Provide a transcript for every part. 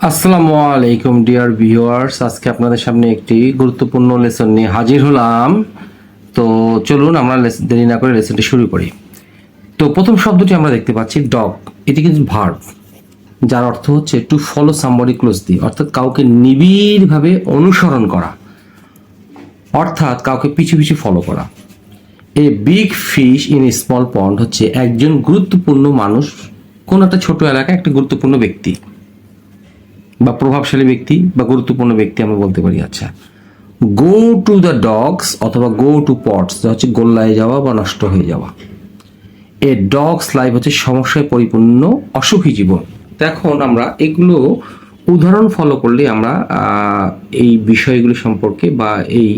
আসসালামু আলাইকুম dear viewers, আজকে আপনাদের সামনে একটি গুরুত্বপূর্ণ লেসন নিয়ে হাজির হলাম। তো চলুন আমরা দেরি না করে লেসনটি শুরু করি। তো প্রথম শব্দটি আমরা দেখতে পাচ্ছি ডগ। এটি কিন্তু ভার্ব, যার অর্থ হচ্ছে টু ফলো সামবডি ক্লোজলি, অর্থাৎ কাউকে নিবিড়ভাবে অনুসরণ করা, অর্থাৎ কাউকে পিছু পিছু ফলো করা। A big fish in a small pond হচ্ছে একজন গুরুত্বপূর্ণ মানুষ, কোন একটা ছোট এলাকায় একটা গুরুত্বপূর্ণ ব্যক্তি বা প্রভাবশালী ব্যক্তি বা গুরুত্বপূর্ণ ব্যক্তি আমরা বলতে পারি। আচ্ছা, গো টু দ্য ডগস অথবা গো টু পটস হচ্ছে গোল্লায় যাওয়া বা নষ্ট হয়ে যাওয়া। এ ডগস লাইফ হচ্ছে সমস্যায় পরিপূর্ণ অসুখী জীবন। তো এখন আমরা এগুলো উদাহরণ ফলো করলে আমরা এই বিষয়গুলি সম্পর্কে বা এই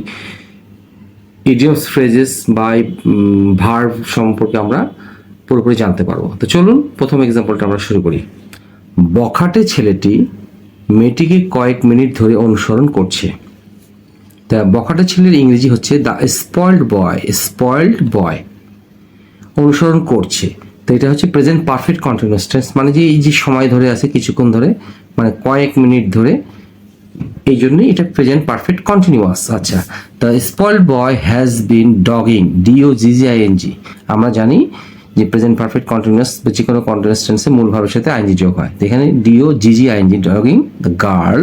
ইডিয়মস ফ্রেজেস বা ভার্ব সম্পর্কে আমরা পুরোপুরি জানতে পারবো। তো চলুন প্রথম এক্সাম্পলটা আমরা শুরু করি। বখাটে ছেলেটি মেয়েটিকে কয়েক মিনিট ধরে অনুসরণ করছে। তা বখাটে ছেলের ইংরেজি হচ্ছে দ্য স্পয়েলড বয়। স্পয়েলড বয় অনুসরণ করছে, তো এটা হচ্ছে প্রেজেন্ট পারফেক্ট কন্টিনিউয়াস টেন্স, মানে যে এই যে সময় ধরে আছে কিছুক্ষণ ধরে, মানে কয়েক মিনিট ধরে, এই জন্যই এটা প্রেজেন্ট পারফেক্ট কন্টিনিউয়াস। আচ্ছা, the spoiled boy has been dogging, DOGGING। আমরা জানি যে প্রেজেন্ট পারফেক্ট কন্টিনিউয়াস বা যে কোনো কন্টিনিউয়াস টেন্সে মূল ভাবের সাথে আইএনজি যোগ হয়। তো এখানে DOGGING, dogging the girl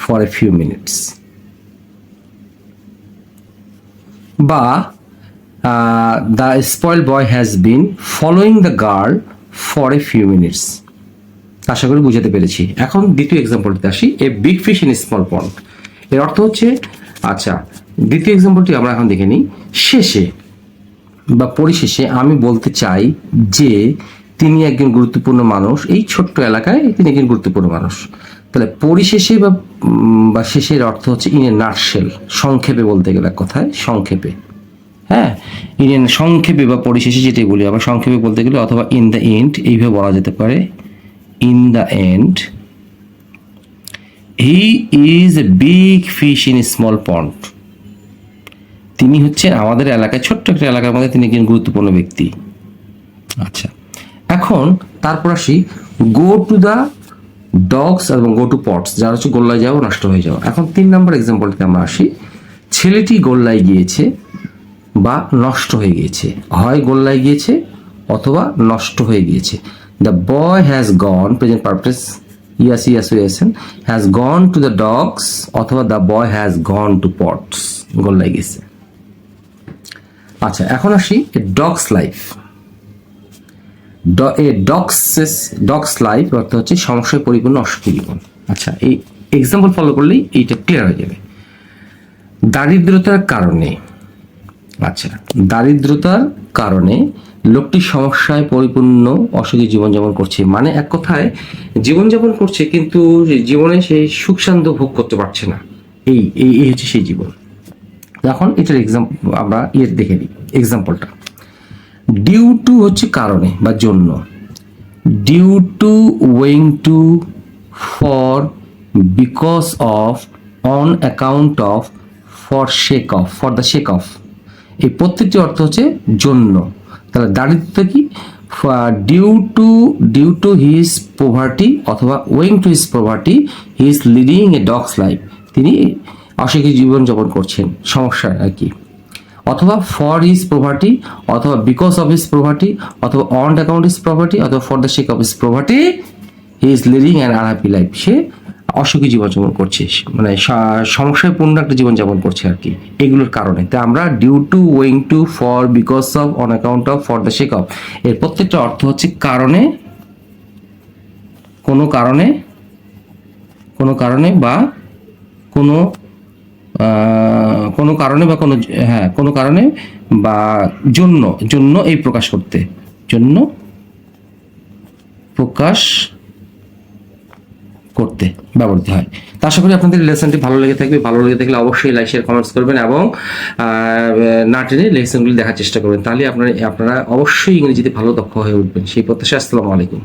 for a few minutes. বা the spoiled boy has been following the girl for a few minutes. আশা করি বুঝাতে পেরেছি। এখন দ্বিতীয় এক্সাম্পলটিতে আসি। A big fish in small pond, এর অর্থ হচ্ছে, আচ্ছা দ্বিতীয় এক্সাম্পলটি আমরা এখন দেখে নিই। শেষে বা পরিশেষে আমি বলতে চাই যে তিনি একজন গুরুত্বপূর্ণ মানুষ, এই ছোট্ট এলাকায় তিনি একজন গুরুত্বপূর্ণ মানুষ। তাহলে পরিশেষে বা শেষের অর্থ হচ্ছে ইন এ নাটশেল, সংক্ষেপে বলতে গেলে কথায় সংক্ষেপে। হ্যাঁ, ইন সংক্ষেপে বা পরিশেষে যেটাই বলি আমরা সংক্ষেপে বলতে গেলে, অথবা ইন দ্য এন্ড এইভাবে বলা যেতে পারে। In the end he is a big fish in a small pond. তিনি হচ্ছেন আমাদের এলাকায়, ছোট্ট একটা এলাকার মধ্যে তিনি একজন গুরুত্বপূর্ণ ব্যক্তি। আচ্ছা, এখন তারপর আসি গো টু দ্য ডগস এবং গো টু পটস, যারা হচ্ছে গোল্লায় যাওয়া, নষ্ট হয়ে যাওয়া। এখন 3 নম্বর এক্সাম্পলটিতে আমরা আসি। ছেলেটি গোল্লায় গিয়েছে বা নষ্ট হয়ে গিয়েছে, হয় গোল্লায় গিয়েছে অথবা নষ্ট হয়ে গিয়েছে। The boy has gone, present perfect ইয়াসএন, has gone to the dogs অথবা the boy has gone to pots, গোল্লায় গেছে। আচ্ছা, এখন আসি ডগস লাইফ। ডগস লাইফ অর্থ হচ্ছে সমস্যায় পরিপূর্ণ অসুখী জীবন। আচ্ছা, এই এক্সাম্পল ফলো করলেই এইটা ক্লিয়ার হয়ে যাবে। দারিদ্রতার কারণে, আচ্ছা দারিদ্রতার কারণে লোকটি সমস্যায় পরিপূর্ণ অসুখী জীবনযাপন করছে, মানে এক কথায় জীবনযাপন করছে কিন্তু জীবনে সে সুখ শান্তি ভোগ করতে পারছে না। এই এই এই হচ্ছে সেই জীবন। এখন এটার এক্সাম্পল আমরা দেখে নিই এক্সাম্পলটা। ডিউ টু হচ্ছে কারণে বা জন্য, due to, owing to, for, because of, on account of, for sake of, for the sake of. এই প্রত্যেকটি অর্থ হচ্ছে জন্য। তাহলে দারিদ্রতা কি? ডিউ টু হিজ পোভার্টি অথবা owing to his poverty he is leading a dog's life, তিনি অসুখী জীবনযাপন করছেন, সমস্যা আর কি। অথবা ফর হিজ প্রপার্টি, অথবা বিকজ অফ হিজ প্রপার্টি, অথবা অন অ্যাকাউন্ট হিজ প্রপার্টি, অথবা for the sake of his property he is leading an unhappy life, সে অসুখী জীবনযাপন করছে, মানে সমস্যায় পূর্ণ একটা জীবনযাপন করছে আর কি, এগুলোর কারণে। তো আমরা due to, owing to, for, because of, on account of, for the sake of, এর প্রত্যেকটা অর্থ হচ্ছে কারণে, কোনো কারণে, কোনো কারণে বা কোনো কোনো কারণে বা কোনো, হ্যাঁ কোনো কারণে বা জন্য, জন্য এই প্রকাশ করতে, জন্য প্রকাশ করতে ব্যবহৃত হয়। তা আশা করি আপনাদের লেসনটি ভালো লেগে থাকবে। ভালো লেগে থাকলে অবশ্যই লাইক, শেয়ার, কমেন্টস করবেন এবং না টেনে লেসনগুলি দেখার চেষ্টা করবেন, তাহলে আপনারা অবশ্যই ইংরেজিতে ভালো দক্ষ হয়ে উঠবেন, সেই প্রত্যাশা। আসসালামু আলাইকুম।